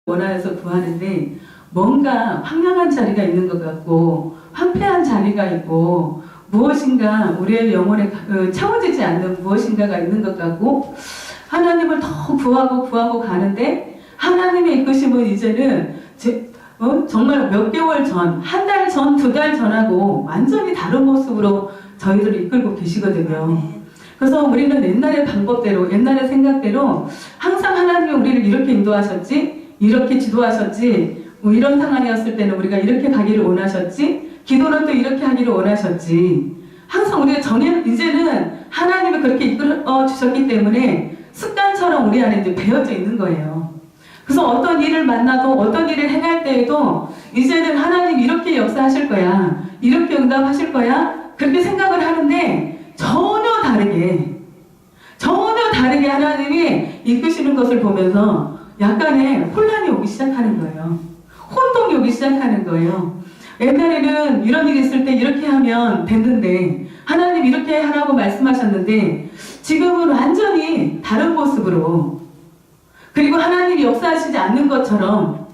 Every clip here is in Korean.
원하여서 구하는데 뭔가 황량한 자리가 있는 것 같고 황폐한 자리가 있고 무엇인가 우리의 영혼에 채워지지 않는 무엇인가가 있는 것 같고 하나님을 더 구하고 가는데 하나님의 이끄심은 이제는 정말 몇 개월 전, 한 달 전, 두 달 전하고 완전히 다른 모습으로 저희들을 이끌고 계시거든요. 그래서 우리는 옛날의 방법대로, 옛날의 생각대로 항상 하나님이 우리를 이렇게 인도하셨지, 이렇게 지도하셨지, 이런 상황이었을 때는 우리가 이렇게 가기를 원하셨지, 기도는 또 이렇게 하기를 원하셨지. 항상 우리가 이제는 하나님이 그렇게 이끌어 주셨기 때문에 습관처럼 우리 안에 이제 배어져 있는 거예요. 그래서 어떤 일을 만나도 어떤 일을 행할 때에도 이제는 하나님 이렇게 역사하실 거야, 이렇게 응답하실 거야, 그렇게 생각을 하는데 전혀 다르게 하나님이 이끄시는 것을 보면서 약간의 혼란이 오기 시작하는 거예요. 혼동이 오기 시작하는 거예요. 옛날에는 이런 일이 있을 때 이렇게 하면 됐는데 하나님 이렇게 하라고 말씀하셨는데 지금은 완전히 다른 모습으로, 그리고 하나님이 역사하시지 않는 것처럼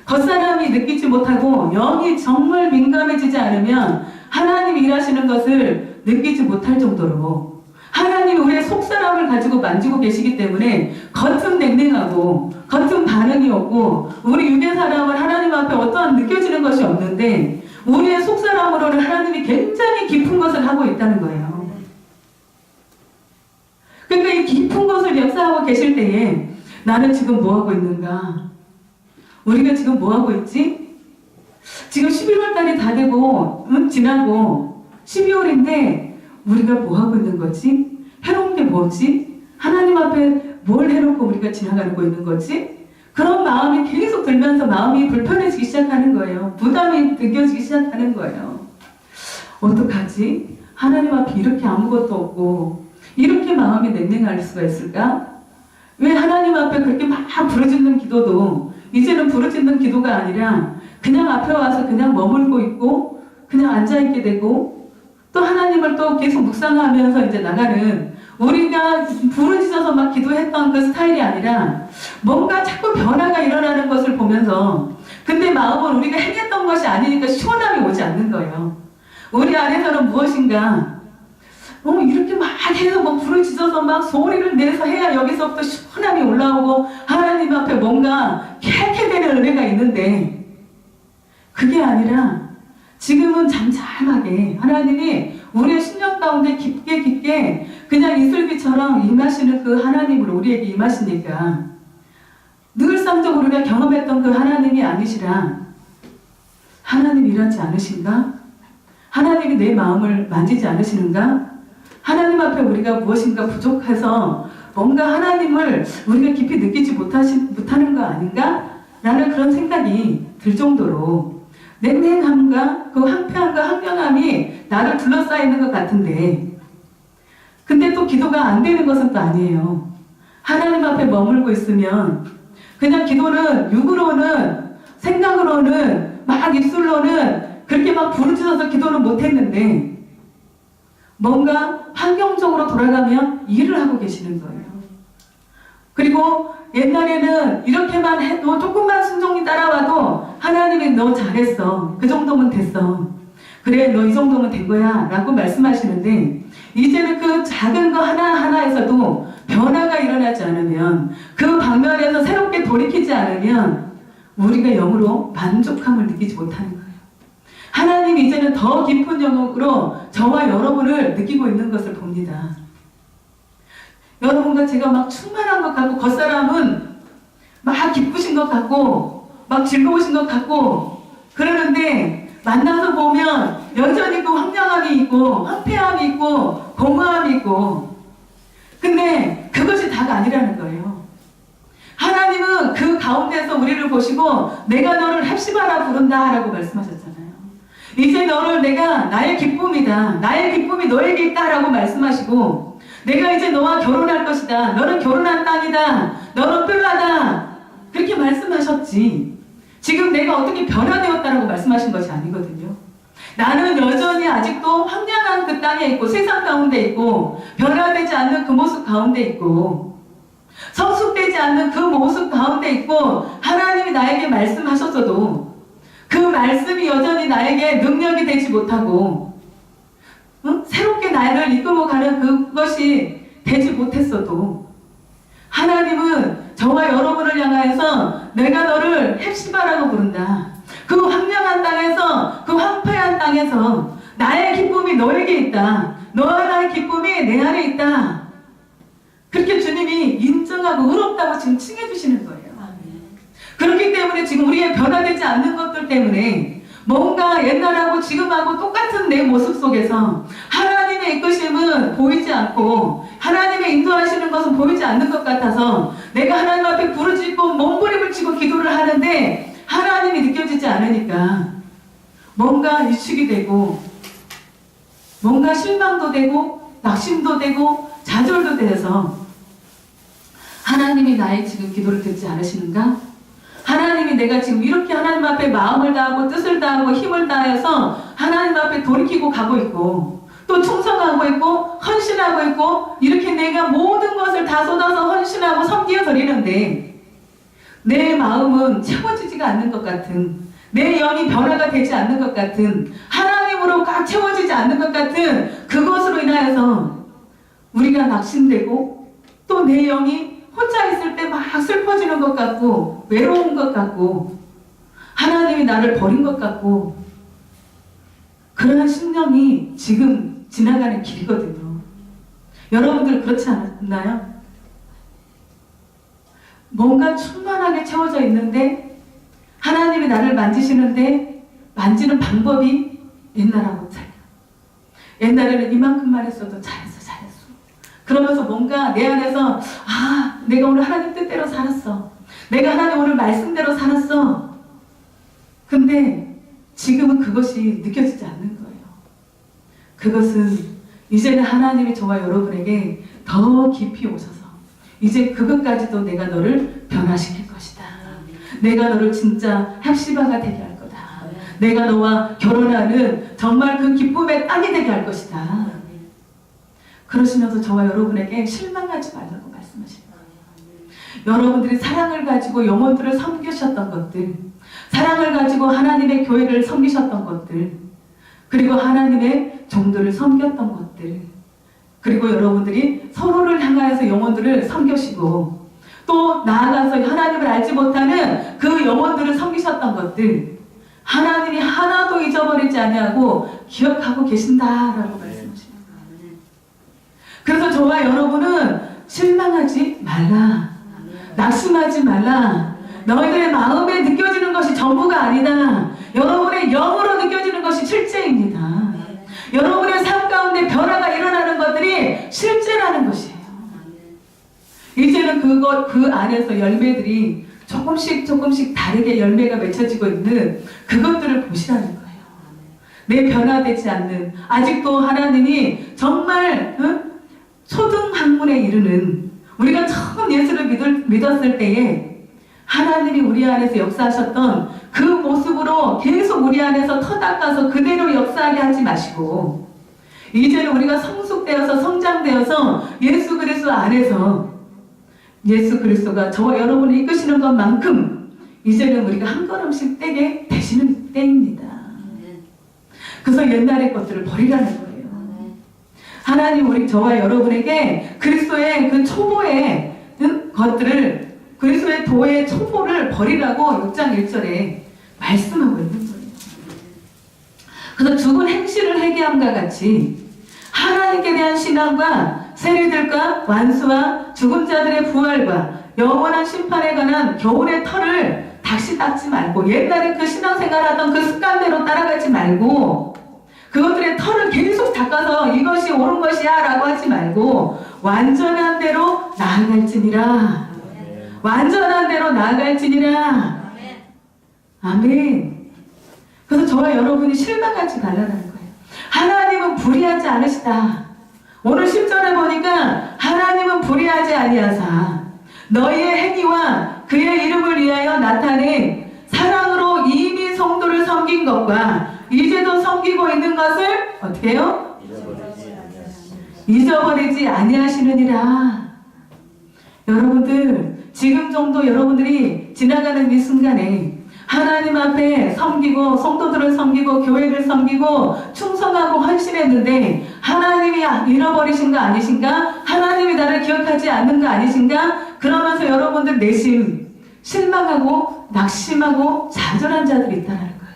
겉사람이 느끼지 못하고 영이 정말 민감해지지 않으면 하나님이 일하시는 것을 느끼지 못할 정도로 하나님이 우리의 속사람을 가지고 만지고 계시기 때문에 겉은 냉랭하고 겉은 반응이 없고 우리 육의 사람은 하나님 앞에 어떠한 느껴지는 것이 없는데 우리의 속사람으로는 하나님이 굉장히 깊은 것을 하고 있다는 거예요. 그러니까 이 깊은 것을 역사하고 계실 때에 나는 지금 뭐하고 있는가? 우리가 지금 뭐하고 있지? 지금 11월 달이 다 되고 지나고 12월인데 우리가 뭐하고 있는 거지? 해놓은 게 뭐지? 하나님 앞에 뭘 해놓고 우리가 지나가고 있는 거지? 그런 마음이 계속 들면서 마음이 불편해지기 시작하는 거예요. 부담이 느껴지기 시작하는 거예요. 어떡하지? 하나님 앞에 이렇게 아무것도 없고 이렇게 마음이 냉랭할 수가 있을까? 왜 하나님 앞에 그렇게 막 부르짖는 기도도 이제는 부르짖는 기도가 아니라 그냥 앞에 와서 그냥 머물고 있고 그냥 앉아있게 되고 또 하나님을 또 계속 묵상하면서 이제 나가는, 우리가 부르짖어서 막 기도했던 그 스타일이 아니라 뭔가 자꾸 변화가 일어나는 것을 보면서, 근데 마음은 우리가 행했던 것이 아니니까 시원함이 오지 않는 거예요. 우리 안에서는 무엇인가 이렇게 막 해서 뭐 부르짖어서 막 소리를 내서 해야 여기서부터 시원함이 올라오고 하나님 앞에 뭔가 쾌쾌되는 은혜가 있는데 그게 아니라 지금은 잠잠하게 하나님이 우리의 심령 가운데 깊게 그냥 이슬비처럼 임하시는 그 하나님으로 우리에게 임하시니까 늘상적으로 우리가 경험했던 그 하나님이 아니시라 하나님 일하지 않으신가? 하나님이 내 마음을 만지지 않으시는가? 하나님 앞에 우리가 무엇인가 부족해서 뭔가 하나님을 우리가 깊이 느끼지 못하는 거 아닌가? 라는 그런 생각이 들 정도로 냉랭함과 그 황폐함과 황량함이 나를 둘러싸이는 것 같은데, 근데 또 기도가 안 되는 것은 또 아니에요. 하나님 앞에 머물고 있으면 그냥 기도는 육으로는, 생각으로는, 막 입술로는 그렇게 막 부르짖어서 기도는 못했는데 뭔가 환경적으로 돌아가면 일을 하고 계시는 거예요. 그리고 옛날에는 이렇게만 해도 조금만 순종이 따라와도 하나님이 너 잘했어, 그 정도면 됐어, 그래 너 이 정도면 된 거야 라고 말씀하시는데 이제는 그 작은 거 하나하나에서도 변화가 일어나지 않으면, 그 방면에서 새롭게 돌이키지 않으면 우리가 영으로 만족함을 느끼지 못하는 거예요. 하나님이 이제는 더 깊은 영역으로 저와 여러분을 느끼고 있는 것을 봅니다. 여러분과 제가 막 충만한 것 같고 겉사람은 막 기쁘신 것 같고 막 즐거우신 것 같고 그러는데 만나서 보면 여전히 그 황량함이 있고 황폐함이 있고 공허함이 있고, 근데 그것이 다가 아니라는 거예요. 하나님은 그 가운데서 우리를 보시고 내가 너를 헵시바라 부른다 라고 말씀하셨잖아요. 이제 너를 내가 나의 기쁨이다, 나의 기쁨이 너에게 있다 라고 말씀하시고 내가 이제 너와 결혼할 것이다, 너는 결혼한 땅이다, 너는 뜰라다 그렇게 말씀하셨지, 지금 내가 어떻게 변화되었다라고 말씀하신 것이 아니거든요. 나는 여전히 아직도 황량한 그 땅에 있고 세상 가운데 있고 변화되지 않는 그 모습 가운데 있고 성숙되지 않는 그 모습 가운데 있고 하나님이 나에게 말씀하셨어도 그 말씀이 여전히 나에게 능력이 되지 못하고 새롭게 나를 이끌고 가는 그것이 되지 못했어도 하나님은 저와 여러분을 향하여서 내가 너를 헵시바라고 부른다. 그 황량한 땅에서, 그 황폐한 땅에서 나의 기쁨이 너에게 있다. 너와 나의 기쁨이 내 안에 있다. 그렇게 주님이 인정하고 의롭다고 지금 칭해주시는 거예요. 그렇기 때문에 지금 우리의 변화되지 않는 것들 때문에 뭔가 옛날하고 지금하고 똑같은 내 모습 속에서 하나님의 이끄심은 보이지 않고 하나님의 인도하시는 것은 보이지 않는 것 같아서 내가 하나님 앞에 부르짖고 몸부림을 치고 기도를 하는데 하나님이 느껴지지 않으니까 뭔가 위축이 되고 뭔가 실망도 되고 낙심도 되고 좌절도 돼서 하나님이 나의 지금 기도를 듣지 않으시는가? 하나님이 내가 지금 이렇게 하나님 앞에 마음을 다하고 뜻을 다하고 힘을 다해서 하나님 앞에 돌이키고 가고 있고 또 충성하고 있고 헌신하고 있고 이렇게 내가 모든 것을 다 쏟아서 헌신하고 섬기어 드리는데 내 마음은 채워지지가 않는 것 같은 내 영이 변화가 되지 않는 것 같은 하나님으로 꽉 채워지지 않는 것 같은 그것으로 인하여서 우리가 낙심되고 또 내 영이 혼자 있을 때 막 슬퍼지는 것 같고 외로운 것 같고 하나님이 나를 버린 것 같고 그러한 심령이 지금 지나가는 길이거든요. 여러분들 그렇지 않나요? 뭔가 충만하게 채워져 있는데 하나님이 나를 만지시는데 만지는 방법이 옛날하고 달라. 옛날에는 이만큼만 했어도 잘했어. 그러면서 뭔가 내 안에서 내가 오늘 하나님 뜻대로 살았어. 내가 하나님 오늘 말씀대로 살았어. 근데 지금은 그것이 느껴지지 않는 거예요. 그것은 이제는 하나님이 저와 여러분에게 더 깊이 오셔서 이제 그것까지도 내가 너를 변화시킬 것이다. 내가 너를 진짜 헵시바가 되게 할 거다. 내가 너와 결혼하는 정말 그 기쁨의 땅이 되게 할 것이다. 그러시면서 저와 여러분에게 실망하지 말라고 말씀하십니다. 여러분들이 사랑을 가지고 영혼들을 섬기셨던 것들, 사랑을 가지고 하나님의 교회를 섬기셨던 것들, 그리고 하나님의 종들을 섬겼던 것들, 그리고 여러분들이 서로를 향하여서 영혼들을 섬기시고 또 나아가서 하나님을 알지 못하는 그 영혼들을 섬기셨던 것들, 하나님이 하나도 잊어버리지 아니하고 기억하고 계신다라고 말씀하십니다. 그래서 저와 여러분은 실망하지 말라. 낙심하지 말라. 너희들의 마음에 느껴지는 것이 전부가 아니다. 여러분의 영으로 느껴지는 것이 실제입니다. 여러분의 삶 가운데 변화가 일어나는 것들이 실제라는 것이에요. 이제는 그 안에서 열매들이 조금씩 다르게 열매가 맺혀지고 있는 그것들을 보시라는 거예요. 내 변화되지 않는 아직도 하나님이 정말 초등학문에 이르는 우리가 처음 예수를 믿었을 때에 하나님이 우리 안에서 역사하셨던 그 모습으로 계속 우리 안에서 터닦아서 그대로 역사하게 하지 마시고 이제는 우리가 성숙되어서 성장되어서 예수 그리스도 안에서 예수 그리스도가 저와 여러분을 이끄시는 것만큼 이제는 우리가 한 걸음씩 떼게 되시는 때입니다. 그래서 옛날의 것들을 버리라는 거예요. 하나님 우리 저와 여러분에게 그리스도의 그 초보의 것들을 그리스도의 도의 초보를 버리라고 6장 1절에 말씀하고 있는 거예요. 그래서 죽은 행실을 회개함과 같이 하나님께 대한 신앙과 세리들과 완수와 죽은 자들의 부활과 영원한 심판에 관한 교훈의 털을 다시 닦지 말고 옛날에 그 신앙생활하던 그 습관대로 따라가지 말고 그것들의 털을 계속 닦아서 이것이 옳은 것이야 라고 하지 말고 완전한 대로 나아갈지니라. 완전한 대로 나아갈지니라. 아멘. 그래서 저와 여러분이 실망하지 말라는 거예요. 하나님은 불의하지 않으시다. 오늘 10절에 보니까 하나님은 불의하지 아니하사 너희의 행위와 그의 이름을 위하여 나타낸 사랑으로 이미 성도를 섬긴 것과 이제도 섬기고 있는 것을 어떻게 해요? 잊어버리지 아니하시느니라. 여러분들 지금 정도 여러분들이 지나가는 이 순간에 하나님 앞에 섬기고 성도들을 섬기고 교회를 섬기고 충성하고 헌신했는데 하나님이 잃어버리신 거 아니신가? 하나님이 나를 기억하지 않는 거 아니신가? 그러면서 여러분들 내심 실망하고 낙심하고 좌절한 자들이 있다는 거예요.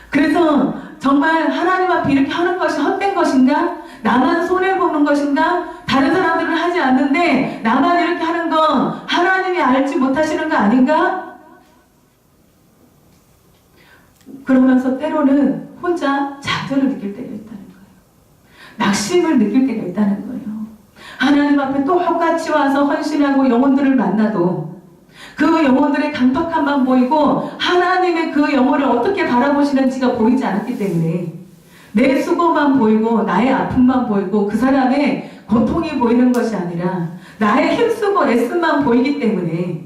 그래서 정말 하나님 앞에 이렇게 하는 것이 헛된 것인가? 나만 손해보는 것인가? 다른 사람들은 하지 않는데 나만 이렇게 하는 건 하나님이 알지 못하시는 거 아닌가? 그러면서 때로는 혼자 좌절을 느낄 때가 있다는 거예요. 낙심을 느낄 때가 있다는 거예요. 하나님 앞에 똑같이 와서 헌신하고 영혼들을 만나도 그 영혼들의 강팍함만 보이고 하나님의 그 영혼을 어떻게 바라보시는지가 보이지 않았기 때문에 내 수고만 보이고 나의 아픔만 보이고 그 사람의 고통이 보이는 것이 아니라 나의 힘쓰고 애씀만 보이기 때문에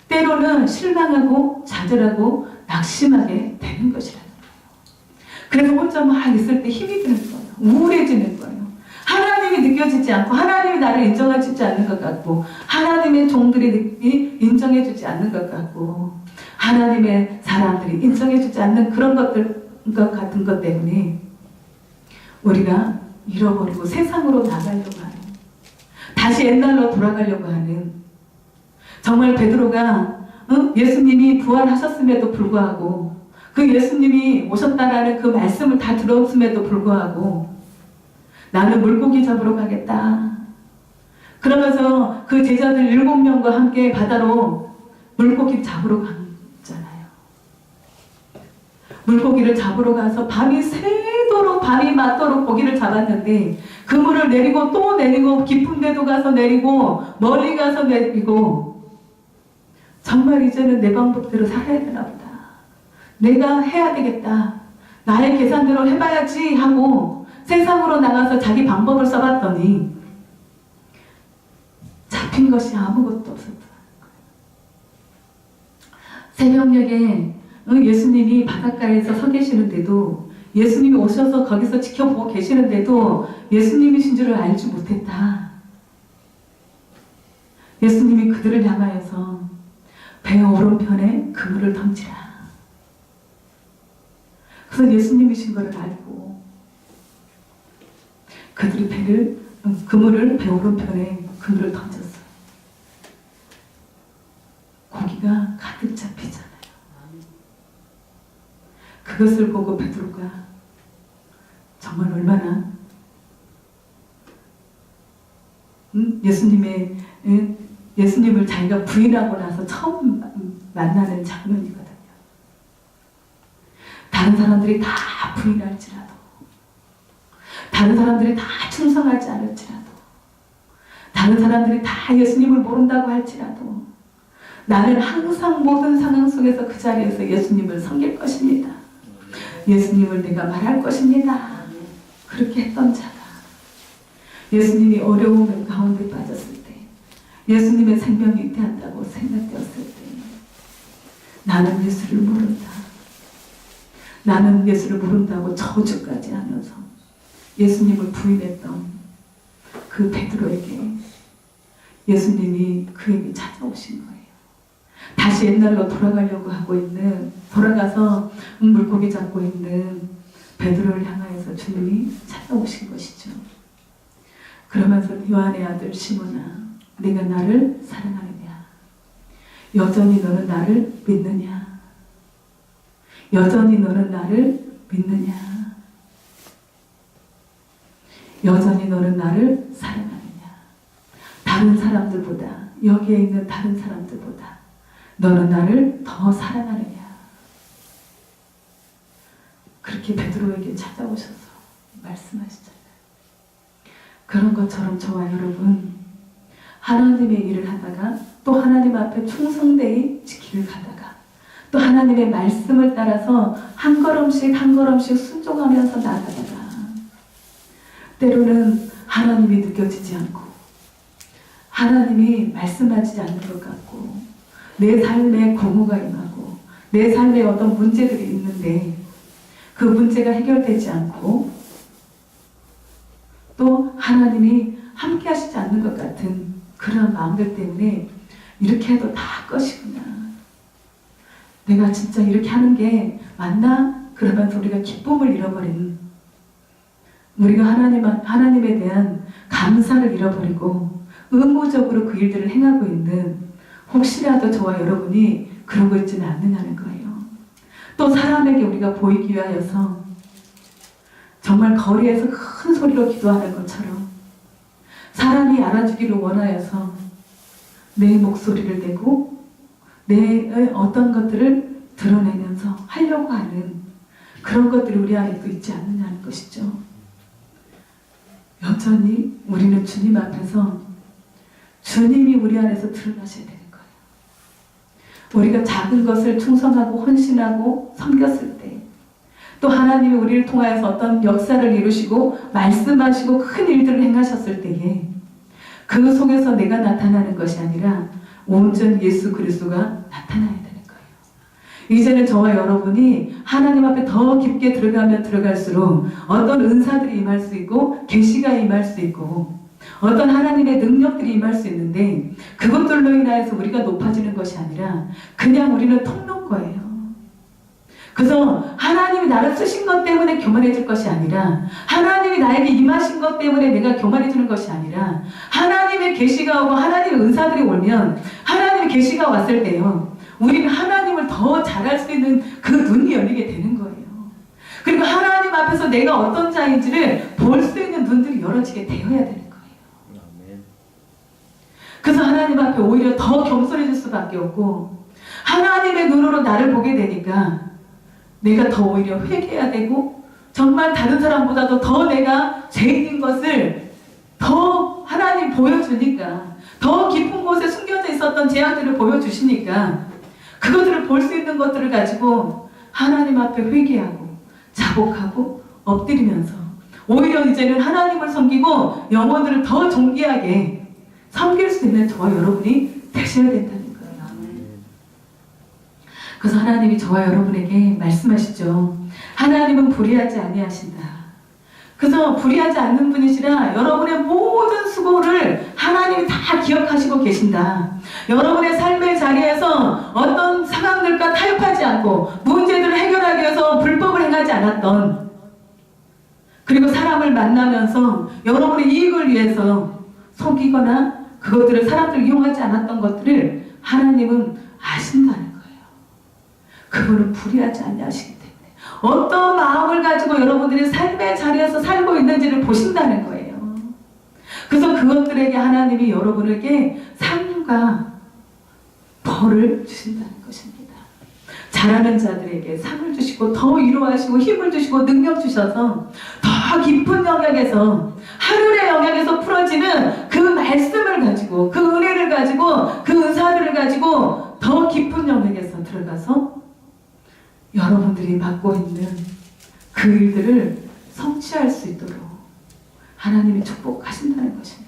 때로는 실망하고 좌절하고 낙심하게 되는 것이라는 거예요. 그래서 혼자 막 있을 때 힘이 드는 거예요. 우울해지는 거예요. 하나님이 느껴지지 않고 하나님이 나를 인정해주지 않는 것 같고 하나님의 종들이 인정해주지 않는 것 같고 하나님의 사람들이 인정해주지 않는 그런 것들 같은 것 때문에 우리가 잃어버리고 세상으로 나가려고 하는 다시 옛날로 돌아가려고 하는 정말 베드로가 예수님이 부활하셨음에도 불구하고 그 예수님이 오셨다라는 그 말씀을 다 들었음에도 불구하고 나는 물고기 잡으러 가겠다. 그러면서 그 제자들 7명과 함께 바다로 물고기 잡으러 갔잖아요. 물고기를 잡으러 가서 밤이 새도록 밤이 맞도록 고기를 잡았는데 그물을 내리고 또 내리고 깊은 데도 가서 내리고 멀리 가서 내리고 정말 이제는 내 방법대로 살아야 되나 보다. 내가 해야 되겠다. 나의 계산대로 해봐야지 하고 세상으로 나가서 자기 방법을 써봤더니 잡힌 것이 아무것도 없었더라는 거예요. 새벽녘에 예수님이 바닷가에서 서 계시는데도 예수님이 오셔서 거기서 지켜보고 계시는데도 예수님이신 줄을 알지 못했다. 예수님이 그들을 향하여서 배 오른편에 그물을 던지라. 그래서 예수님이신 것을 알고 그들이 그물을 배 오른편에 그물을 던졌어요. 고기가 가득 잡히잖아요. 그것을 보고 베드로가 정말 얼마나 예수님을 자기가 부인하고 나서 처음 만나는 장면이거든요. 다른 사람들이 다 부인할지라도 다른 사람들이 다 충성하지 않을지라도 다른 사람들이 다 예수님을 모른다고 할지라도 나는 항상 모든 상황 속에서 그 자리에서 예수님을 섬길 것입니다. 예수님을 내가 말할 것입니다. 그렇게 했던 자가 예수님이 어려움 가운데 빠졌을 때 예수님의 생명이 잉태한다고 생각되었을 때 나는 예수를 모른다. 나는 예수를 모른다고 저주까지 하면서 예수님을 부인했던 그 베드로에게 예수님이 그에게 찾아오신 거예요. 다시 옛날로 돌아가려고 하고 있는 돌아가서 물고기 잡고 있는 베드로를 향하여서 주님이 찾아오신 것이죠. 그러면서 요한의 아들 시몬아 네가 나를 사랑하느냐? 여전히 너는 나를 믿느냐? 여전히 너는 나를 믿느냐? 여전히 너는 나를 사랑하느냐? 다른 사람들보다 여기에 있는 다른 사람들보다 너는 나를 더 사랑하느냐? 그렇게 베드로에게 찾아오셔서 말씀하시잖아요. 그런 것처럼 저와 여러분 하나님의 일을 하다가 또 하나님 앞에 충성되이 지키를 가다가 또 하나님의 말씀을 따라서 한 걸음씩 한 걸음씩 순종하면서 나아가다가 때로는 하나님이 느껴지지 않고 하나님이 말씀하지 않는 것 같고 내 삶에 공허가 임하고 내 삶에 어떤 문제들이 있는데 그 문제가 해결되지 않고 또 하나님이 함께 하시지 않는 것 같은 그런 마음들 때문에 이렇게 해도 다 것이구나. 내가 진짜 이렇게 하는 게 맞나? 그러면서 우리가 기쁨을 잃어버리는, 우리가 하나님에 대한 감사를 잃어버리고 의무적으로 그 일들을 행하고 있는, 혹시라도 저와 여러분이 그러고 있지는 않느냐는 거예요. 또 사람에게 우리가 보이기 위하여서 정말 거리에서 큰 소리로 기도하는 것처럼 사람이 알아주기를 원하여서 내 목소리를 내고 내 어떤 것들을 드러내면서 하려고 하는 그런 것들이 우리 안에도 있지 않느냐는 것이죠. 여전히 우리는 주님 앞에서 주님이 우리 안에서 드러나셔야 되는 거예요. 우리가 작은 것을 충성하고 헌신하고 섬겼을 때, 또 하나님이 우리를 통하여서 어떤 역사를 이루시고 말씀하시고 큰 일들을 행하셨을 때에 그 속에서 내가 나타나는 것이 아니라 온전히 예수 그리스도가 나타나야 되는 거예요. 이제는 저와 여러분이 하나님 앞에 더 깊게 들어가면 들어갈수록 어떤 은사들이 임할 수 있고 계시가 임할 수 있고 어떤 하나님의 능력들이 임할 수 있는데, 그것들로 인하여서 우리가 높아지는 것이 아니라 그냥 우리는 턱놓은 거예요. 그래서 하나님이 나를 쓰신 것 때문에 교만해질 것이 아니라, 하나님이 나에게 임하신 것 때문에 내가 교만해지는 것이 아니라, 하나님의 계시가 오고 하나님의 은사들이 오면, 하나님의 계시가 왔을 때요, 우리는 하나님을 더 잘할 수 있는 그 눈이 열리게 되는 거예요. 그리고 하나님 앞에서 내가 어떤 자인지를 볼 수 있는 눈들이 열어지게 되어야 되는 거예요. 그래서 하나님 앞에 오히려 더 겸손해질 수밖에 없고, 하나님의 눈으로 나를 보게 되니까 내가 더 오히려 회개해야 되고, 정말 다른 사람보다도 더 내가 죄인인 것을 더 하나님 보여주니까, 더 깊은 곳에 숨겨져 있었던 재앙들을 보여주시니까 그것들을 볼 수 있는 것들을 가지고 하나님 앞에 회개하고 자복하고 엎드리면서 오히려 이제는 하나님을 섬기고 영혼들을 더 존귀하게 섬길 수 있는 저와 여러분이 되셔야 된다는 거예요. 그래서 하나님이 저와 여러분에게 말씀하시죠. 하나님은 불의하지 아니하신다. 그래서 불의하지 않는 분이시라 여러분의 모든 수고를 하나님이 다 기억하시고 계신다. 여러분의 삶의 자리에서 어떤 상황들과 타협하지 않고 문제들을 해결하기 위해서 불법을 행하지 않았던, 그리고 사람을 만나면서 여러분의 이익을 위해서 속이거나 그것들을 사람들 이용하지 않았던 것들을 하나님은 아신다는 거예요. 그분은 불의하지 아니하시기 때문에 어떤 마음을 가지고 여러분들이 삶의 자리에서 살고 있는지를 보신다는 거예요. 그래서 그것들에게 하나님이 여러분에게 상과 벌을 주신다는 것입니다. 잘하는 자들에게 상을 주시고 더 위로하시고 힘을 주시고 능력 주셔서 더 깊은 영역에서, 하늘의 영역에서 풀어지는 그 말씀을 가지고, 그 은혜를 가지고, 그 은사들을 가지고 더 깊은 영역에서 들어가서 여러분들이 맡고 있는 그 일들을 성취할 수 있도록 하나님이 축복하신다는 것입니다.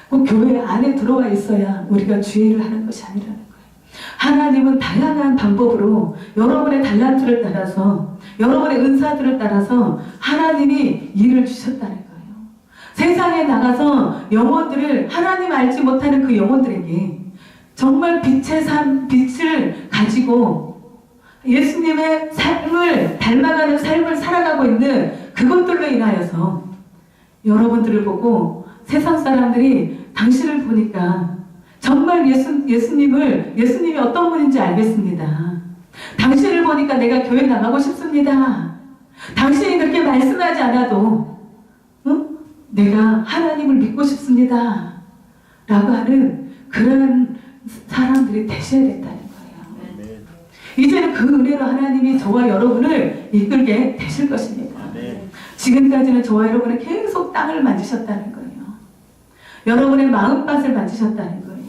꼭 교회 안에 들어와 있어야 우리가 주의를 하는 것이 아니라는 거예요. 하나님은 다양한 방법으로 여러분의 달란트를 따라서, 여러분의 은사들을 따라서 하나님이 일을 주셨다는 거예요. 세상에 나가서 영혼들을, 하나님 알지 못하는 그 영혼들에게 정말 빛의 삶, 빛을 가지고 예수님의 삶을 닮아가는 삶을 살아가고 있는 그것들로 인하여서 여러분들을 보고 세상 사람들이 당신을 보니까 정말 예수님이 어떤 분인지 알겠습니다. 당신을 보니까 내가 교회 나가고 싶습니다. 당신이 그렇게 말씀하지 않아도 내가 하나님을 믿고 싶습니다. 라고 하는 그런 사람들이 되셔야 된다는 거예요. 이제는 그 은혜로 하나님이 저와 여러분을 이끌게 되실 것입니다. 지금까지는 저와 여러분은 계속 땅을 만지셨다는 거예요. 여러분의 마음밭을 만지셨다는 거예요.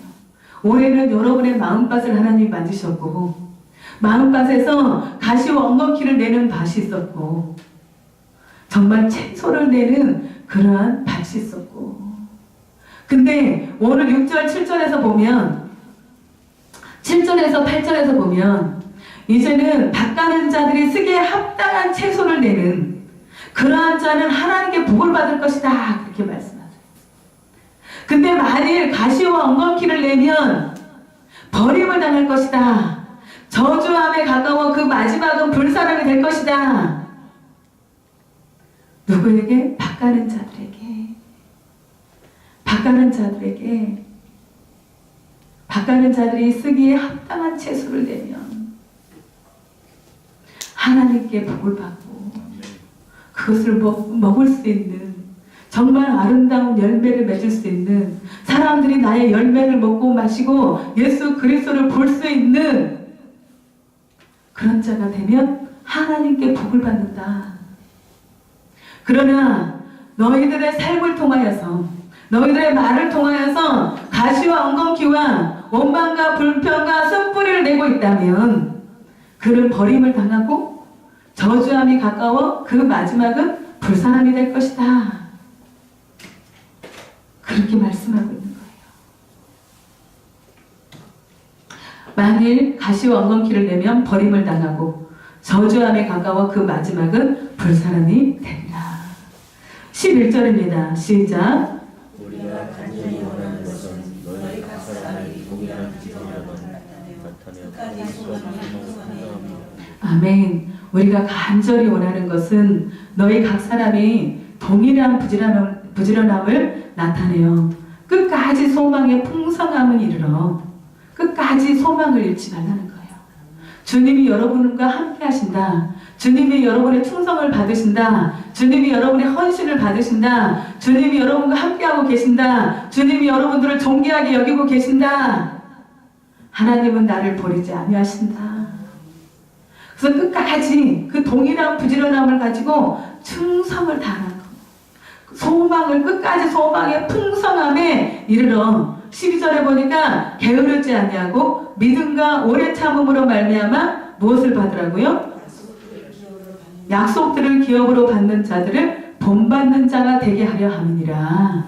올해는 여러분의 마음밭을 하나님이 만지셨고, 마음밭에서 가시와 엉겅퀴를 내는 밭이 있었고, 정말 채소를 내는 그러한 밭이 있었고, 근데 오늘 6절 7절에서 보면, 7절에서 8절에서 보면 이제는 밭가는 자들이 쓰기에 합당한 채소를 내는 그러한 자는 하나님께 복을 받을 것이다, 그렇게 말씀하세요. 근데 만일 가시와 엉겅퀴를 내면 버림을 당할 것이다. 저주함에 가까워 그 마지막은 불사람이 될 것이다. 누구에게? 밭가는 자들에게. 밭가는 자들에게. 밭가는 자들이 쓰기에 합당한 채소를 내면 하나님께 복을 받고 그것을 먹을 수 있는 정말 아름다운 열매를 맺을 수 있는, 사람들이 나의 열매를 먹고 마시고 예수 그리스도를 볼 수 있는 그런 자가 되면 하나님께 복을 받는다. 그러나 너희들의 삶을 통하여서, 너희들의 말을 통하여서 가시와 엉겅퀴와 원망과 불평과 쓴뿌리를 내고 있다면 그는 버림을 당하고 저주함이 가까워 그 마지막은 불사람이 될 것이다. 그렇게 말씀하고 있는 거예요. 만일 가시와 엉겅퀴를 내면 버림을 당하고 저주함에 가까워 그 마지막은 불사람이 되리라. 11절입니다. 시작. 우리가 간절히 원하는 것은 너희 각 사람이 동일한 기도하건 나타내어 아멘. 우리가 간절히 원하는 것은 너희 각 사람이 동일한 부지런함을 나타내어 끝까지 소망의 풍성함을 이르러 끝까지 소망을 잃지 말라는 거예요. 주님이 여러분과 함께 하신다. 주님이 여러분의 충성을 받으신다. 주님이 여러분의 헌신을 받으신다. 주님이 여러분과 함께하고 계신다. 주님이 여러분들을 존귀하게 여기고 계신다. 하나님은 나를 버리지 아니하신다. 그래서 끝까지 그 동일한 부지런함을 가지고 충성을 다하는 것. 소망을 끝까지 소망의 풍성함에 이르러 12절에 보니까 게으르지 아니하고 믿음과 오래 참음으로 말미암아 무엇을 받으라고요? 약속들을 기업으로 받는 자들을 본받는 자가 되게 하려 함이니라.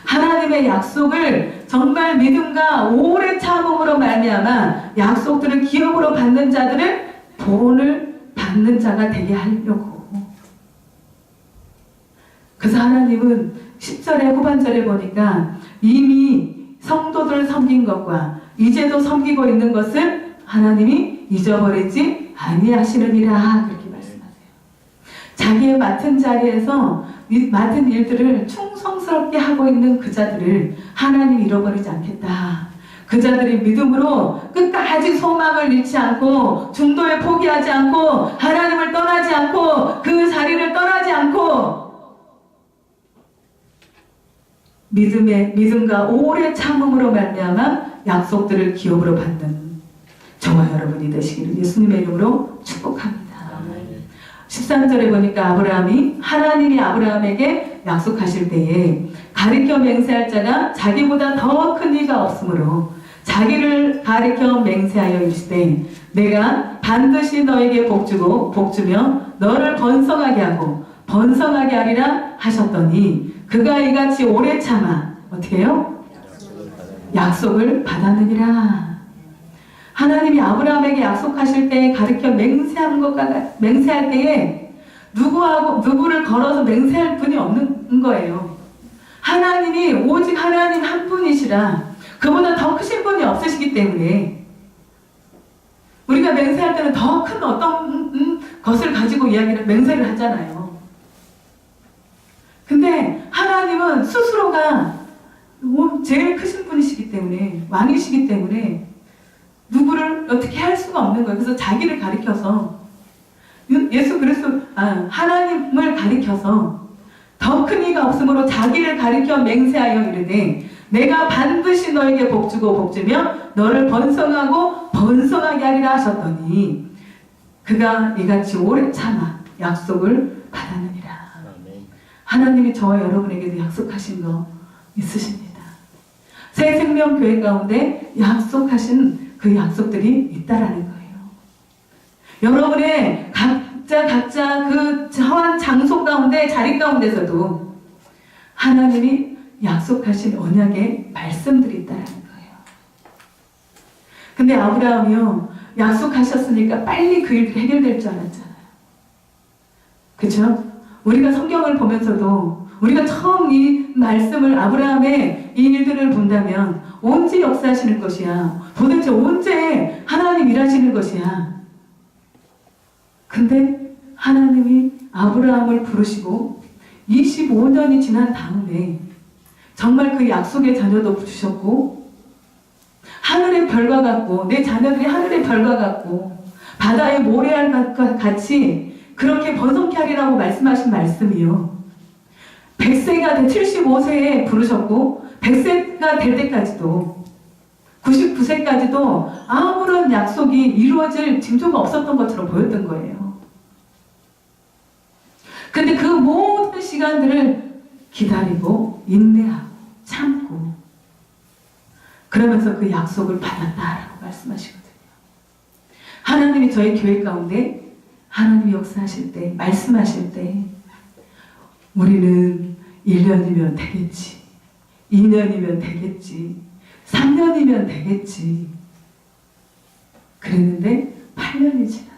하나님의 약속을 정말 믿음과 오래 참음으로 말미암아 약속들을 기업으로 받는 자들을 본을 받는 자가 되게 하려고. 그래서 하나님은 10절의 후반절에 보니까 이미 성도들을 섬긴 것과 이제도 섬기고 있는 것을 하나님이 잊어버리지 아니하시느니라 그렇게 말씀하세요. 자기의 맡은 자리에서 맡은 일들을 충성스럽게 하고 있는 그 자들을 하나님이 잃어버리지 않겠다. 그 자들이 믿음으로 끝까지 소망을 잃지 않고 중도에 포기하지 않고 하나님을 떠나지 않고 그 자리를 떠나지 않고 믿음과 오래 참음으로 말미암아 약속들을 기업으로 받는 저와 여러분이 되시기를 예수님의 이름으로 축복합니다. 13절에 보니까 하나님이 아브라함에게 약속하실 때에 가리켜 맹세할 자가 자기보다 더 큰 이가 없으므로 자기를 가리켜 맹세하여 이르시되 내가 반드시 너에게 복주고 복주며 너를 번성하게 하고 번성하게 하리라 하셨더니 그가 이같이 오래 참아 어떻게 해요? 약속을 받았느니라. 하나님이 아브라함에게 약속하실 때에 가르쳐 맹세할 때에 누구를 걸어서 맹세할 분이 없는 거예요. 하나님이 오직 하나님 한 분이시라. 그보다 더 크신 분이 없으시기 때문에 우리가 맹세할 때는 더 큰 어떤 것을 가지고 맹세를 하잖아요. 근데 하나님은 스스로가 제일 크신 분이시기 때문에 왕이시기 때문에 누구를 어떻게 할 수가 없는 거예요. 그래서 자기를 가리켜서 예수 그리스도 하나님을 가리켜서 더 큰 이가 없으므로 자기를 가리켜 맹세하여 이르되 내가 반드시 너에게 복주고 복주며 너를 번성하고 번성하게 하리라 하셨더니 그가 이같이 오래 참아 약속을 받았느니라. 하나님이 저와 여러분에게도 약속하신 거 있으십니다. 새생명교회 가운데 약속하신 그 약속들이 있다라는 거예요. 여러분의 각자 그 처한 장소 가운데 자리 가운데서도 하나님이 약속하신 언약의 말씀들이 있다라는 거예요. 근데 아브라함이요 약속하셨으니까 빨리 그 일이 해결될 줄 알았잖아요. 그렇죠? 우리가 성경을 보면서도 우리가 처음 이 말씀을 아브라함의 이 일들을 본다면 언제 역사하시는 것이야? 도대체 언제 하나님 일하시는 것이야? 근데 하나님이 아브라함을 부르시고 25년이 지난 다음에 정말 그 약속의 자녀도 주셨고 하늘의 별과 같고 내 자녀들이 하늘의 별과 같고 바다의 모래알과 같이 그렇게 번성케 하리라고 말씀하신 말씀이요. 100세가 75세에 부르셨고 100세가 될 때까지도 99세까지도 아무런 약속이 이루어질 징조가 없었던 것처럼 보였던 거예요. 근데 그 모든 시간들을 기다리고 인내하고 참고 그러면서 그 약속을 받았다라고 말씀하시거든요. 하나님이 저희 교회 가운데 하나님이 역사하실 때 말씀하실 때 우리는 1년이면 되겠지, 2년이면 되겠지, 3년이면 되겠지 그랬는데 8년이 지났어요.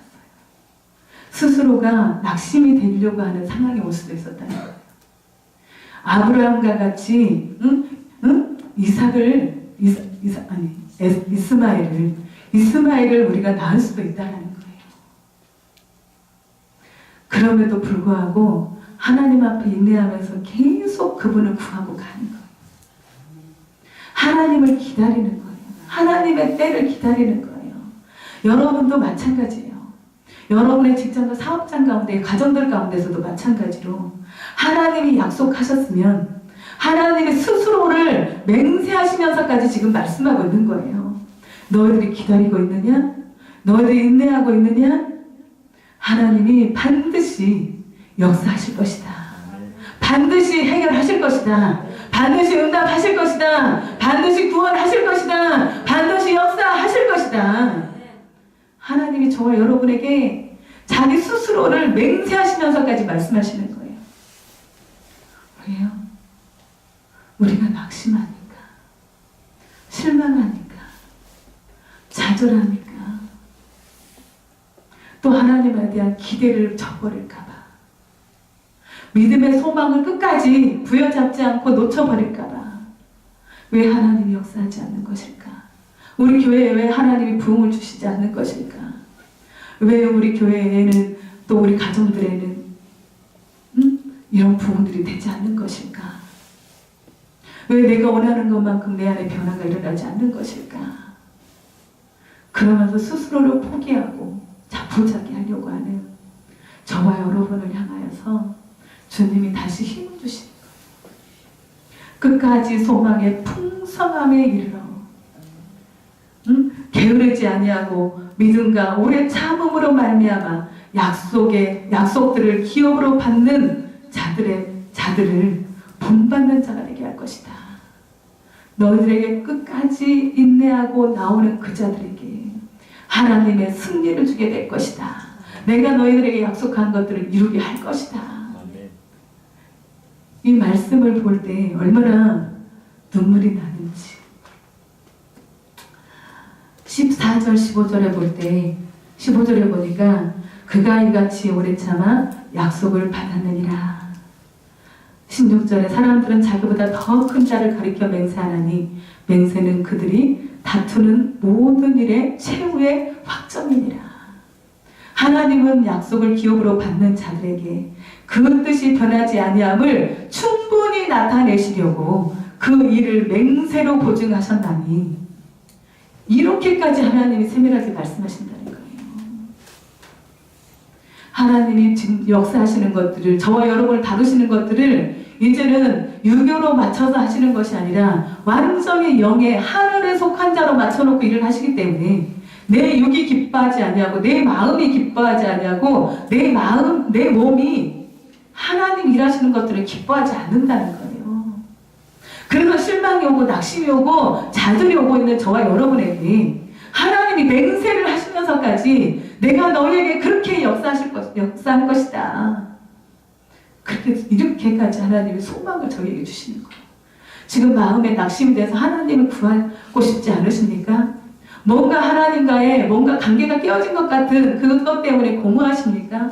스스로가 낙심이 되려고 하는 상황이 올 수도 있었다는 거예요. 아브라함과 같이 이스마엘을 우리가 낳을 수도 있다는 거예요. 그럼에도 불구하고 하나님 앞에 인내하면서 계속 그분을 구하고 가는 거예요. 하나님을 기다리는 거예요. 하나님의 때를 기다리는 거예요. 여러분도 마찬가지예요. 여러분의 직장과 사업장 가운데, 가정들 가운데서도 마찬가지로 하나님이 약속하셨으면 하나님의 스스로를 맹세하시면서까지 지금 말씀하고 있는 거예요. 너희들이 기다리고 있느냐? 너희들이 인내하고 있느냐? 하나님이 반드시 역사하실 것이다. 반드시 해결하실 것이다. 반드시 응답하실 것이다. 반드시 구원하실 것이다. 반드시 역사하실 것이다. 하나님이 저와 여러분에게 자기 스스로를 맹세하시면서까지 말씀하시는 거예요. 왜요? 우리가 낙심하니까, 실망하니까, 좌절하니까, 또 하나님에 대한 기대를 저버릴까봐, 믿음의 소망을 끝까지 부여잡지 않고 놓쳐버릴까봐, 왜 하나님이 역사하지 않는 것일까? 우리 교회에 왜 하나님이 부흥을 주시지 않는 것일까? 왜 우리 교회에는 또 우리 가정들에는 이런 부흥들이 되지 않는 것일까? 왜 내가 원하는 것만큼 내 안에 변화가 일어나지 않는 것일까? 그러면서 스스로를 포기하고 자포자기 하려고 하는 저와 여러분을 향하여서 주님이 다시 힘을 주시는 거예요. 끝까지 소망의 풍성함에 이르러 게으르지 아니하고 믿음과 오래 참음으로 말미암아 약속들을 기업으로 받는 자들을 본받는 자가 되게 할 것이다. 너희들에게 끝까지 인내하고 나오는 그 자들에게 하나님의 승리를 주게 될 것이다. 내가 너희들에게 약속한 것들을 이루게 할 것이다. 이 말씀을 볼 때 얼마나 눈물이 나는지. 14절 15절에 볼 때 15절에 보니까 그가 이같이 오래 참아 약속을 받았느니라. 16절에 사람들은 자기보다 더 큰 자를 가리켜 맹세하나니 맹세는 그들이 다투는 모든 일의 최후의 확정이니라. 하나님은 약속을 기업으로 받는 자들에게 그 뜻이 변하지 아니함을 충분히 나타내시려고 그 일을 맹세로 보증하셨나니 이렇게까지 하나님이 세밀하게 말씀하신다는 거예요. 하나님이 지금 역사하시는 것들을, 저와 여러분을 다루시는 것들을 이제는 유교로 맞춰서 하시는 것이 아니라 완전히 영의 하늘에 속한 자로 맞춰놓고 일을 하시기 때문에 내 육이 기뻐하지 아니하고 내 마음이 기뻐하지 아니하고 내 몸이 하나님 일하시는 것들을 기뻐하지 않는다는 거예요. 그래서 실망이 오고 낙심이 오고 자들이 오고 있는 저와 여러분에게 하나님이 맹세를 하시면서까지 내가 너희에게 그렇게 역사할 것이다. 이렇게까지 하나님이 소망을 저에게 주시는 거예요. 지금 마음에 낙심이 돼서 하나님을 구하고 싶지 않으십니까? 뭔가 하나님과의 뭔가 관계가 깨어진 것 같은 그것 때문에 공허하십니까?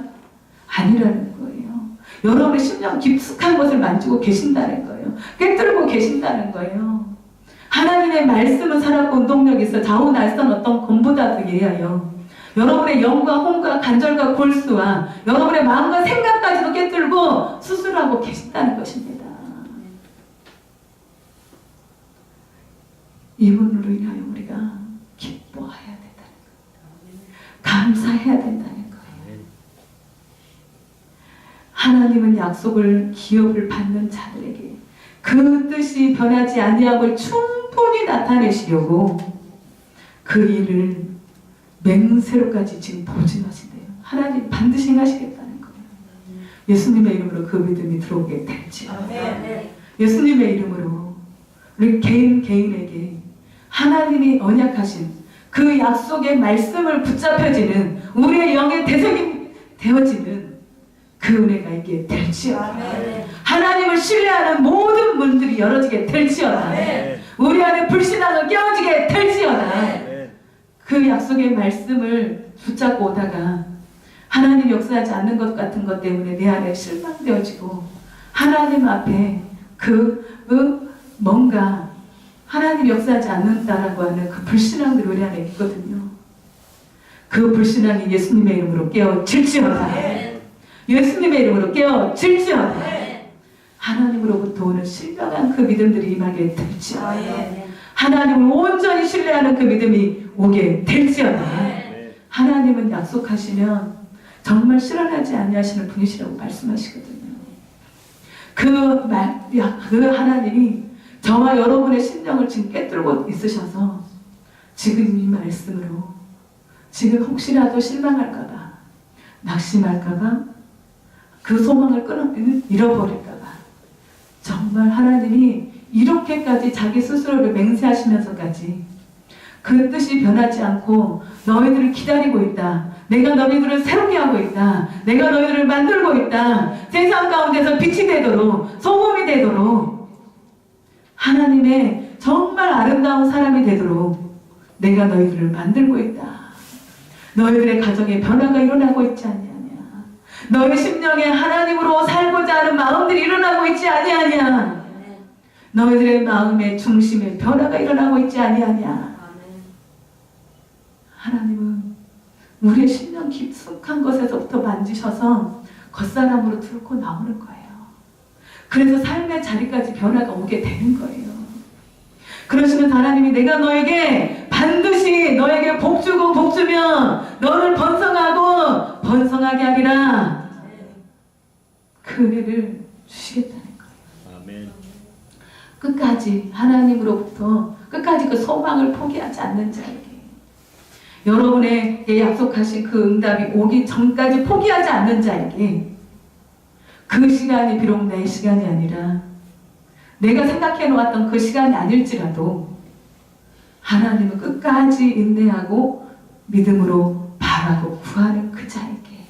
아니라는 거예요. 여러분의 심령 깊숙한 것을 만지고 계신다는 거예요. 꿰뚫고 계신다는 거예요. 하나님의 말씀은 살았고 운동력이 있어 좌우 날선 어떤 검보다도 예하여 여러분의 영과 혼과 간절과 골수와 여러분의 마음과 생각까지도 꿰뚫고 수술하고 계신다는 것입니다. 이분으로 인하여 우리가 기뻐해야 된다는 거예요. 감사해야 된다는 거예요. 하나님은 약속을 기업을 받는 자들에게 그 뜻이 변하지 아니함을 충분히 나타내시려고 그 일을 맹세로까지 지금 보증하신대요. 하나님 반드시 행하시겠다는 거예요. 예수님의 이름으로 그 믿음이 들어오게 될지어다. 예수님의 이름으로 우리 개인에게 하나님이 언약하신 그 약속의 말씀을 붙잡혀지는 우리의 영의 대석이 되어지는 그 은혜가 있게 될지어다. 하나님을 신뢰하는 모든 문들이 열어지게 될지어다. 우리 안에 불신앙을 깨워지게 될지어다. 그 약속의 말씀을 붙잡고 오다가 하나님 역사하지 않는 것 같은 것 때문에 내 안에 실망되어지고 하나님 앞에 뭔가 하나님 역사하지 않는다라고 하는 그 불신앙들이 우리 안에 있거든요. 그 불신앙이 예수님의 이름으로 깨어질지어다. 예수님의 이름으로 깨어질지어다. 하나님으로부터 오는 신령한 그 믿음들이 임하게 될지어다. 하나님을 온전히 신뢰하는 그 믿음이 오게 될지어다. 하나님은 약속하시면 정말 실현하지 아니하시는 분이시라고 말씀하시거든요. 그 하나님이 저와 여러분의 심령을 지금 꿰뚫고 있으셔서 지금 이 말씀으로 지금 혹시라도 실망할까봐 낙심할까봐 그 소망을 잃어버릴까봐 정말 하나님이 이렇게까지 자기 스스로를 맹세하시면서까지 그 뜻이 변하지 않고 너희들을 기다리고 있다. 내가 너희들을 새롭게 하고 있다. 내가 너희들을 만들고 있다. 세상 가운데서 빛이 되도록 소금이 되도록 하나님의 정말 아름다운 사람이 되도록 내가 너희들을 만들고 있다. 너희들의 가정에 변화가 일어나고 있지 아니하냐. 너희 심령에 하나님으로 살고자 하는 마음들이 일어나고 있지 아니하냐. 너희들의 마음의 중심에 변화가 일어나고 있지 아니하냐. 하나님은 우리의 심령 깊숙한 것에서부터 만지셔서 겉사람으로 뚫고 나오는 거예요. 그래서 삶의 자리까지 변화가 오게 되는 거예요. 그러시면 하나님이 내가 너에게 반드시 너에게 복주고 복주며 너를 번성하고 번성하게 하리라. 그 은혜를 주시겠다는 거예요. 아멘. 끝까지 하나님으로부터 끝까지 그 소망을 포기하지 않는 자에게 여러분에게 약속하신 그 응답이 오기 전까지 포기하지 않는 자에게 그 시간이 비록 내 시간이 아니라 내가 생각해 놓았던 그 시간이 아닐지라도 하나님은 끝까지 인내하고 믿음으로 바라고 구하는 그 자에게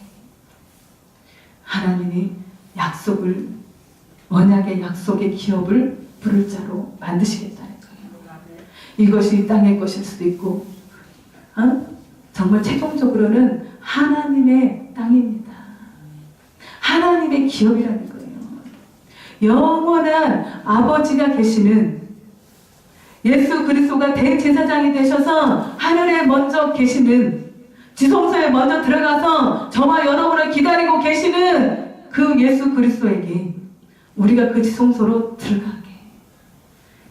하나님이 약속을 언약의 약속의 기업을 부를 자로 만드시겠다는 거예요. 이것이 이 땅의 것일 수도 있고 정말 최종적으로는 하나님의 땅입니다. 하나님의 기업이라는 거예요. 영원한 아버지가 계시는 예수 그리스도가 대제사장이 되셔서 하늘에 먼저 계시는 지성소에 먼저 들어가서 저와 여러분을 기다리고 계시는 그 예수 그리스도에게 우리가 그 지성소로 들어가게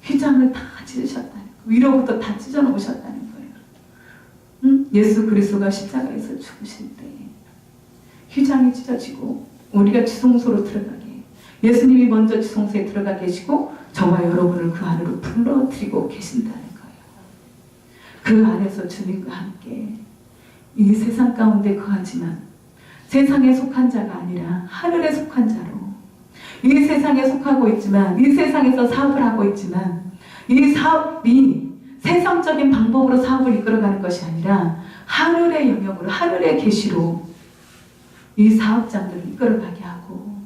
휘장을 다 찢으셨다는 거예요. 위로부터 다 찢어놓으셨다는 거예요. 예수 그리스도가 십자가에서 죽으실 때 휘장이 찢어지고 우리가 지성소로 들어가게 예수님이 먼저 지성소에 들어가 계시고 저와 여러분을 그 안으로 불러들이고 계신다는 거예요. 그 안에서 주님과 함께 이 세상 가운데 거하지만 세상에 속한 자가 아니라 하늘에 속한 자로 이 세상에 속하고 있지만 이 세상에서 사업을 하고 있지만 이 사업이 세상적인 방법으로 사업을 이끌어가는 것이 아니라 하늘의 영역으로 하늘의 계시로 이 사업장들을 이끌어가게 하고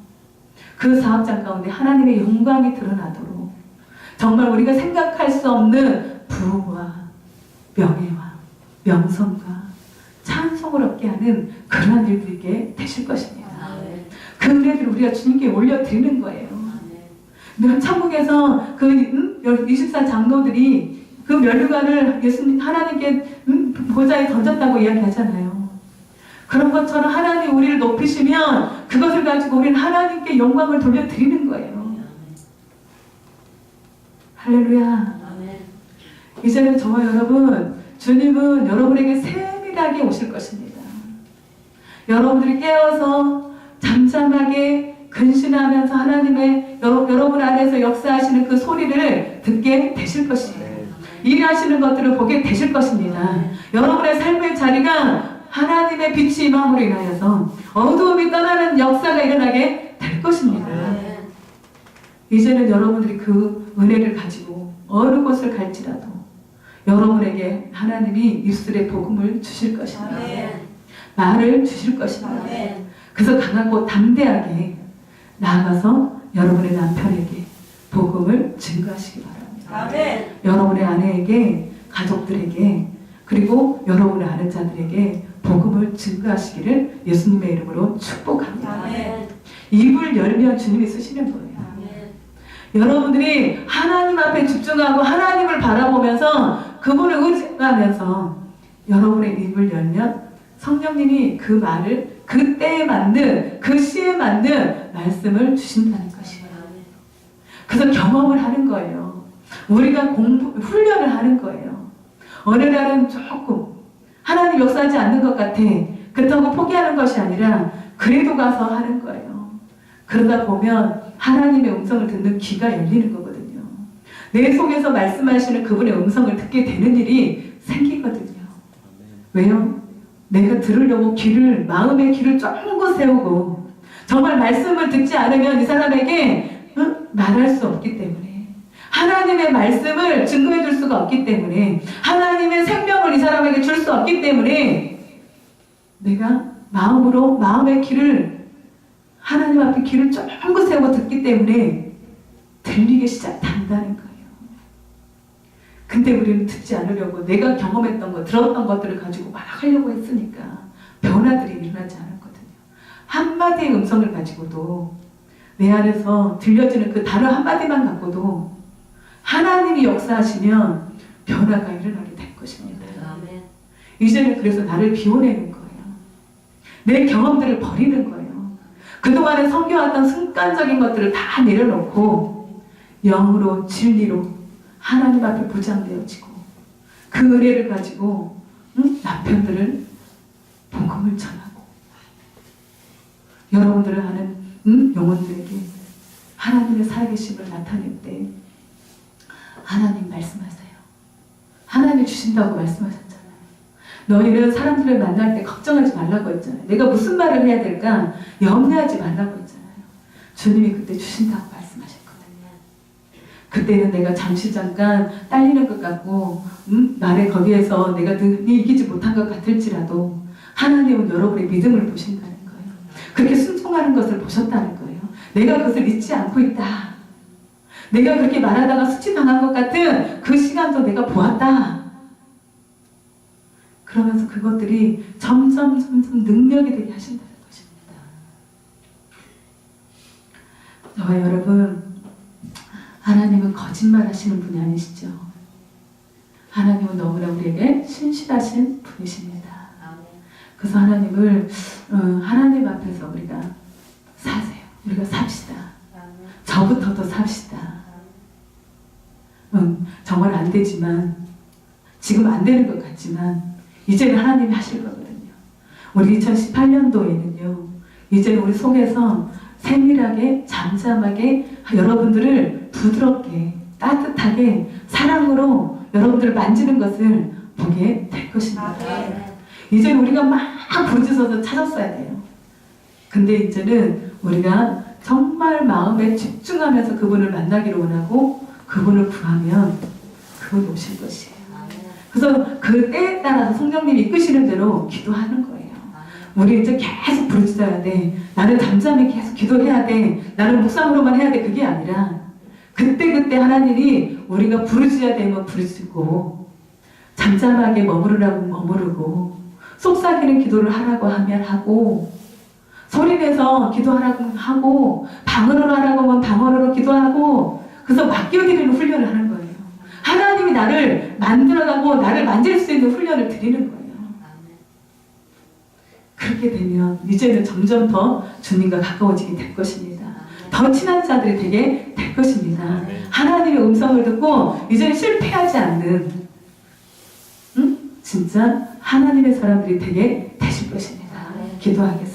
그 사업장 가운데 하나님의 영광이 드러나도록 정말 우리가 생각할 수 없는 부와 명예와 명성과 찬송을 얻게 하는 그러한 일들이 되실 것입니다. 그 은혜들을 우리가 주님께 올려드리는 거예요. 천국에서 그 24 장로들이 그 면류관을 예수님 하나님께 보좌에 던졌다고 이야기하잖아요. 그런 것처럼 하나님 우리를 높이시면 그것을 가지고 우리는 하나님께 영광을 돌려드리는 거예요. 할렐루야. 이제는 저와 여러분, 주님은 여러분에게 세밀하게 오실 것입니다. 여러분들이 깨어서 잠잠하게 근신하면서 하나님의 여러분 안에서 역사하시는 그 소리를 듣게 되실 것이에요. 일하시는 것들을 보게 되실 것입니다. 여러분의 삶의 자리가 하나님의 빛이 임함으로 인하여서 어두움이 떠나는 역사가 일어나게 될 것입니다. 이제는 여러분들이 그 은혜를 가지고 어느 곳을 갈지라도 여러분에게 하나님이 입술에 복음을 주실 것입니다. 말을 주실 것입니다. 그래서 강하고 담대하게 나아가서 여러분의 남편에게 복음을 증거하시기 바랍니다. 여러분의 아내에게, 가족들에게, 그리고 여러분의 아는 자들에게 복음을 증거하시기를 예수님의 이름으로 축복합니다. 입을 열면 주님이 쓰시는 거예요. 여러분들이 하나님 앞에 집중하고 하나님을 바라보면서 그분을 의지하면서 여러분의 입을 열면 성령님이 그 말을 그 때에 맞는 그 시에 맞는 말씀을 주신다는 것이에요. 그래서 경험을 하는 거예요. 우리가 훈련을 하는 거예요. 어느 날은 조금 하나님 역사하지 않는 것 같아. 그렇다고 포기하는 것이 아니라 그래도 가서 하는 거예요. 그러다 보면 하나님의 음성을 듣는 귀가 열리는 거거든요. 내 속에서 말씀하시는 그분의 음성을 듣게 되는 일이 생기거든요. 왜요? 내가 들으려고 마음의 귀를 쫑긋 세우고 정말 말씀을 듣지 않으면 이 사람에게 말할 수 없기 때문에, 하나님의 말씀을 증거해 줄 수가 없기 때문에, 하나님의 생명을 이 사람에게 줄 수 없기 때문에 내가 마음의 귀를 하나님 앞에 귀를 쫑긋 세우고 듣기 때문에 들리기 시작한다는 거예요. 근데 우리는 듣지 않으려고 내가 경험했던 것, 들었던 것들을 가지고 막 하려고 했으니까 변화들이 일어나지 않았거든요. 한마디의 음성을 가지고도 내 안에서 들려지는 그 단어 한마디만 갖고도 하나님이 역사하시면 변화가 일어나게 될 것입니다. 이제는 그래서 나를 비워내는 거예요. 내 경험들을 버리는 거예요. 그동안에 섬겨왔던 습관적인 것들을 다 내려놓고 영으로 진리로 하나님 앞에 보장되어지고 그 은혜를 가지고 남편들을 복음을 전하고 여러분들을 아는 영혼들에게 하나님의 살아계심을 나타낼 때 하나님 말씀하세요. 하나님 주신다고 말씀하셨잖아요. 너희는 사람들을 만날 때 걱정하지 말라고 했잖아요. 내가 무슨 말을 해야 될까 염려하지 말라고 했잖아요. 주님이 그때 주신다고 말씀하셨거든요. 그때는 내가 잠깐 딸리는 것 같고 말에 거기에서 내가 능히 이기지 못한 것 같을지라도 하나님은 여러분의 믿음을 보신다는 거예요. 그렇게 순종하는 것을 보셨다는 거예요. 내가 그것을 잊지 않고 있다. 내가 그렇게 말하다가 수치당한 것 같은 그 시간도 내가 보았다. 그러면서 그것들이 점점 능력이 되게 하신다는 것입니다. 저와 여러분, 하나님은 거짓말 하시는 분이 아니시죠. 하나님은 너무나 우리에게 신실하신 분이십니다. 그래서 하나님 앞에서 우리가 사세요. 우리가 삽시다. 저부터도 삽시다. 정말 안 되지만, 지금 안 되는 것 같지만 이제는 하나님이 하실 거거든요. 우리 2018년도에는요. 이제는 우리 속에서 세밀하게 잠잠하게 여러분들을 부드럽게 따뜻하게 사랑으로 여러분들을 만지는 것을 보게 될 것입니다. 이제 우리가 막 부르짖어서 찾았어야 돼요. 근데 이제는 우리가 정말 마음에 집중하면서 그분을 만나기를 원하고 그분을 구하면 그분이 오실 것이에요. 그래서 그 때에 따라서 성령님이 이끄시는 대로 기도하는 거예요. 우리 이제 계속 부르짖어야 돼. 나는 잠잠히 계속 기도해야 돼. 나는 묵상으로만 해야 돼. 그게 아니라 그때 하나님이 우리가 부르짖어야 되면 부르짖고 잠잠하게 머무르라고 머무르고 속삭이는 기도를 하라고 하면 하고 소리내서 기도하라고 하고 방언으로 하라고 하면 방언으로 기도하고 그래서 맡겨드리는 훈련을 하는 거예요. 하나님이 나를 만들어가고 나를 만질 수 있는 훈련을 드리는 거예요. 그렇게 되면 이제는 점점 더 주님과 가까워지게 될 것입니다. 더 친한 자들이 되게 될 것입니다. 하나님의 음성을 듣고 이제는 실패하지 않는 진짜 하나님의 사람들이 되게 되실 것입니다. 기도하겠습니다.